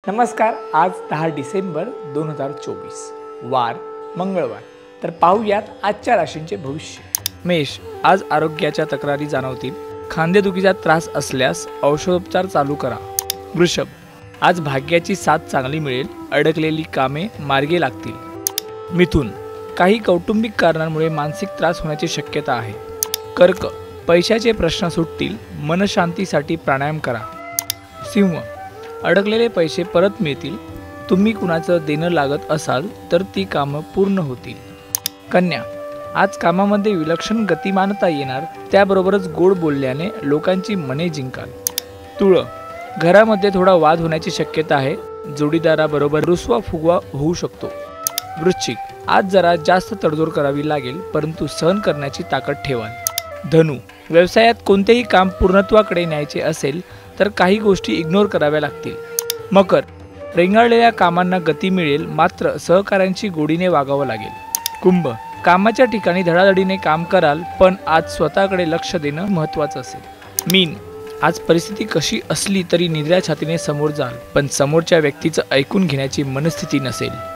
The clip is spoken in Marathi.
नमस्कार. आज 10 डिसेंबर 2024 वार मंगळवार. तर पाहूयात आजच्या राशींचे भविष्य. मेष. आज आरोग्याच्या तक्रारी जाणवतील. खांदेदुखीचा त्रास असल्यास औषधोपचार चालू करा. वृषभ. आज भाग्याची साथ चांगली मिळेल. अडकलेली कामे मार्गी लागतील. मिथुन. काही कौटुंबिक कारणांमुळे मानसिक त्रास होण्याची शक्यता आहे. कर्क. पैशाचे प्रश्न सुटतील. मनशांतीसाठी प्राणायाम करा. सिंह. अडकलेले पैसे परत मिळतील. तुम्ही कुणाचं देणं लागत असाल तर ती कामं पूर्ण होतील. कन्या. आज कामामध्ये विलक्षण गतिमानता येणार. त्याबरोबरच गोड बोलल्याने लोकांची मने जिंकाल. तुळ. घरामध्ये थोडा वाद होण्याची शक्यता आहे. जोडीदाराबरोबर रुसवा फुगवा होऊ शकतो. वृश्चिक. आज जरा जास्त तडजोड करावी लागेल, परंतु सहन करण्याची ताकद ठेवाल. धनु. व्यवसायात कोणतेही काम पूर्णत्वाकडे न्यायचे असेल तर काही गोष्टी इग्नोर कराव्या लागतील. मकर. रेंगाळलेल्या कामांना गती मिळेल, मात्र सहकाऱ्यांची गोडीने वागावं लागेल. कुंभ. कामाच्या ठिकाणी धडाधडीने काम कराल, पण आज स्वतःकडे लक्ष देणं महत्त्वाचं असेल. मीन. आज परिस्थिती कशी असली तरी निद्र्या छातीने समोर जाल, पण समोरच्या व्यक्तीचं ऐकून घेण्याची मनस्थिती नसेल.